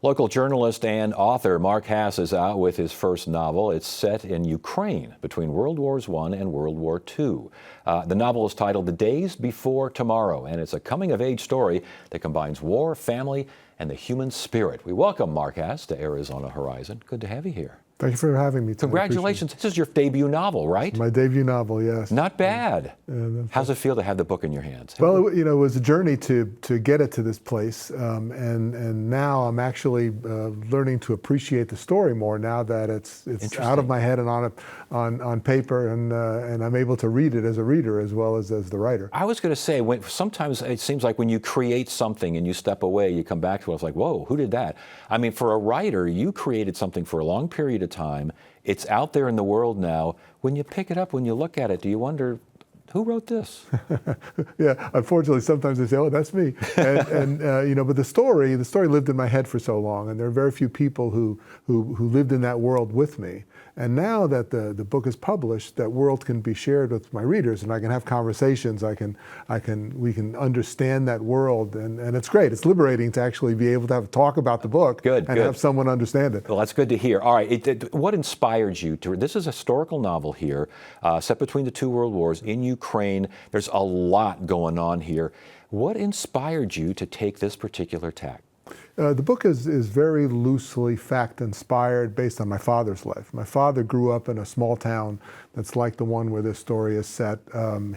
Local journalist and author Mark Hass is out with his first novel. It's set in Ukraine between World Wars I and World War II. The novel is titled The Days Before Tomorrow, and it's a coming-of-age story that combines war, family, and the human spirit. We welcome Mark Hass to Arizona Horizon. Good to have you here. Thank you for having me. Congratulations. This is your debut novel, right? My debut novel, yes. Not bad. How's it feel to have the book in your hands? Well, it was a journey to get it to this place, and now I'm actually learning to appreciate the story more now that it's out of my head and on paper, and I'm able to read it as a reader as well as the writer. I was going to say, sometimes it seems like when you create something and you step away, you come back to it, it's like, whoa, who did that? I mean, for a writer, you created something for a long period of time. It's out there in the world now. When you pick it up, when you look at it, do you wonder, who wrote this? Yeah, unfortunately, sometimes they say, "Oh, that's me," but the story lived in my head for so long, and there are very few people who lived in that world with me. And now that the book is published, that world can be shared with my readers, and I can have conversations. We can understand that world, and it's great. It's liberating to actually be able to talk about the book and have someone understand it. Well, that's good to hear. All right, what inspired you to? This is a historical novel here, set between the two world wars in Ukraine. There's a lot going on here. What inspired you to take this particular tack? The book is very loosely fact-inspired based on my father's life. My father grew up in a small town that's like the one where this story is set.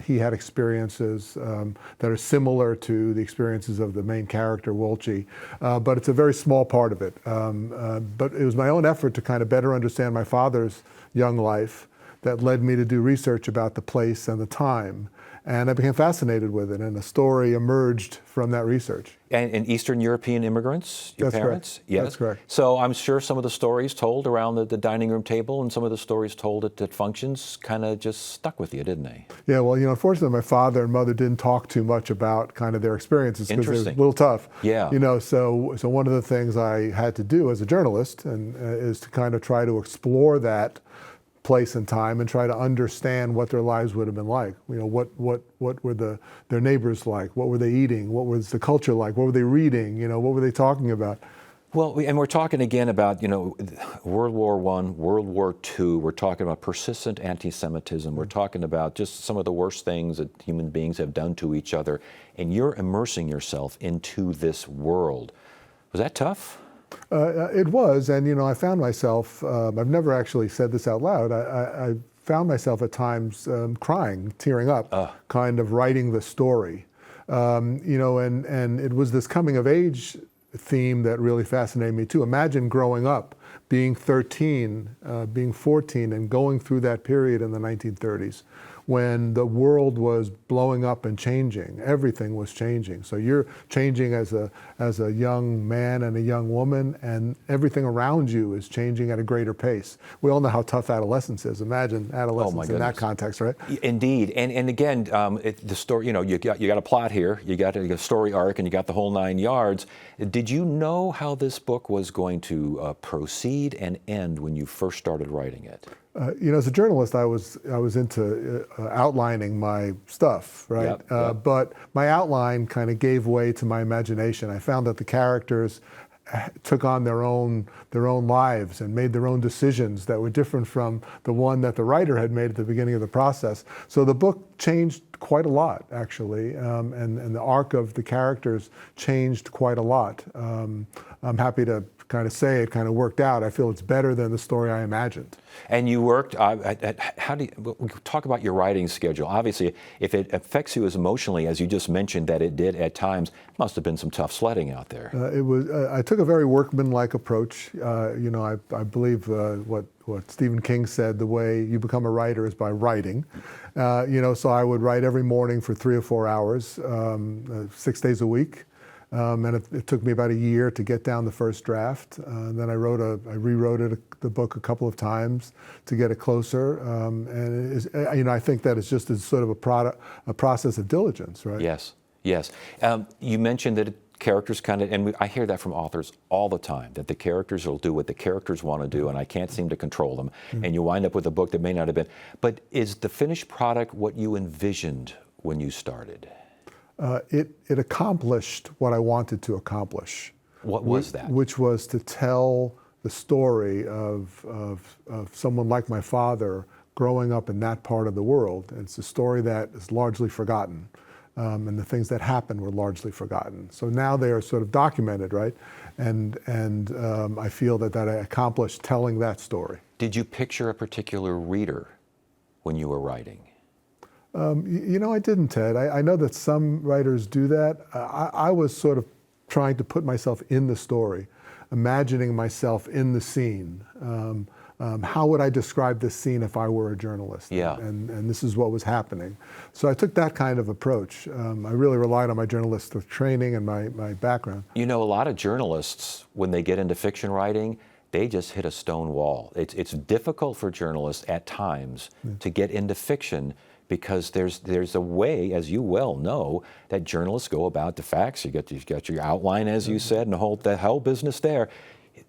He had experiences that are similar to the experiences of the main character, Wolchi, but it's a very small part of it. But it was my own effort to kind of better understand my father's young life that led me to do research about the place and the time. And I became fascinated with it, and a story emerged from that research. And Eastern European immigrants, your parents? Correct. Yes, that's correct. So I'm sure some of the stories told around the dining room table and some of the stories told at functions kind of just stuck with you, didn't they? Yeah, well, unfortunately, my father and mother didn't talk too much about kind of their experiences because they're a little tough. Yeah. So one of the things I had to do as a journalist is to kind of try to explore that place and time and try to understand what their lives would have been like. What were their neighbors like? What were they eating? What was the culture like? What were they reading? What were they talking about? Well, and we're talking again about, World War I, World War II. We're talking about persistent anti-Semitism. We're talking about just some of the worst things that human beings have done to each other. And you're immersing yourself into this world. Was that tough? It was, and I found myself, I've never actually said this out loud, I found myself at times crying, tearing up, kind of writing the story. And it was this coming of age theme that really fascinated me too. Imagine growing up, being 13, being 14, and going through that period in the 1930s when the world was blowing up and changing. Everything was changing. So you're changing as a young man and a young woman, and everything around you is changing at a greater pace. We all know how tough adolescence is. Imagine adolescence in that context, right? Indeed. And again, the story, you got a plot here, you got a story arc, and you got the whole 9 yards. Did you know how this book was going to proceed and end when you first started writing it? As a journalist, I was into outlining my stuff, right? Yep. But my outline kind of gave way to my imagination. I found that the characters took on their own lives and made their own decisions that were different from the one that the writer had made at the beginning of the process. So the book changed quite a lot, actually, and the arc of the characters changed quite a lot. I'm happy to kind of say it kind of worked out. I feel it's better than the story I imagined. And you worked, how do you talk about your writing schedule? Obviously, if it affects you as emotionally as you just mentioned that it did at times, it must have been some tough sledding out there. I took a very workmanlike approach. I believe what Stephen King said, the way you become a writer is by writing. So I would write every morning for 3 or 4 hours, 6 days a week. And it took me about a year to get down the first draft. Then I rewrote the book a couple of times to get it closer. I think that it's just sort of a process of diligence, right? Yes. You mentioned that characters kind of, and I hear that from authors all the time, that the characters will do what the characters want to do, and I can't seem to control them. And you wind up with a book that may not have been. But is the finished product what you envisioned when you started? It accomplished what I wanted to accomplish. What was that? Which was to tell the story of someone like my father growing up in that part of the world. And it's a story that is largely forgotten. And the things that happened were largely forgotten. So now they are sort of documented, right? And I feel that I accomplished telling that story. Did you picture a particular reader when you were writing? You know, I didn't, Ted. I know that some writers do that. I was sort of trying to put myself in the story, imagining myself in the scene. How would I describe this scene if I were a journalist? Yeah. And this is what was happening. So I took that kind of approach. I really relied on my journalistic training and my background. You know, a lot of journalists, when they get into fiction writing, they just hit a stone wall. It's difficult for journalists at times to get into fiction because there's a way, as you well know, that journalists go about the facts. You got your outline, as you said, and the whole business there.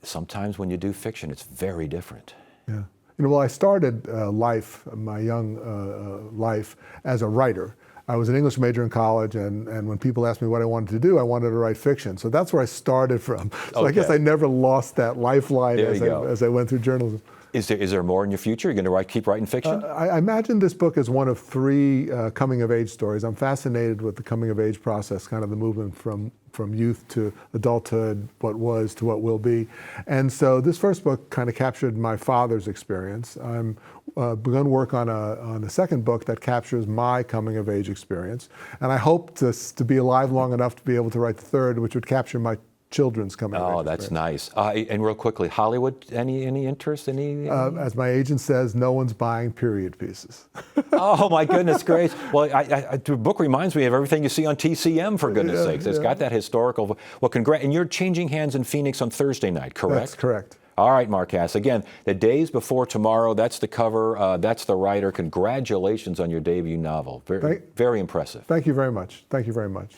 Sometimes when you do fiction, it's very different. Yeah. You know, well, I started my young life as a writer. I was an English major in college, and when people asked me what I wanted to do, I wanted to write fiction. So that's where I started from. So Okay. I guess I never lost that lifeline as I went through journalism. Is there more in your future? You're going to keep writing fiction? I imagine this book is one of 3 coming-of-age stories. I'm fascinated with the coming-of-age process, kind of the movement from youth to adulthood, what was to what will be. And so this first book kind of captured my father's experience. I'm begun work on a second book that captures my coming-of-age experience. And I hope to be alive long enough to be able to write the third, which would capture my children's coming-of-age Oh, that's experience. nice. And real quickly, Hollywood, any interest? As my agent says, no one's buying period pieces. Oh, my goodness gracious. Well, the book reminds me of everything you see on TCM, for goodness sakes. It's got that historical. Well, congrats. And you're changing hands in Phoenix on Thursday night, correct? That's correct. All right, Mark Hass. Again, The Days Before Tomorrow, that's the cover, that's the writer. Congratulations on your debut novel. Very impressive. Thank you very much. Thank you very much.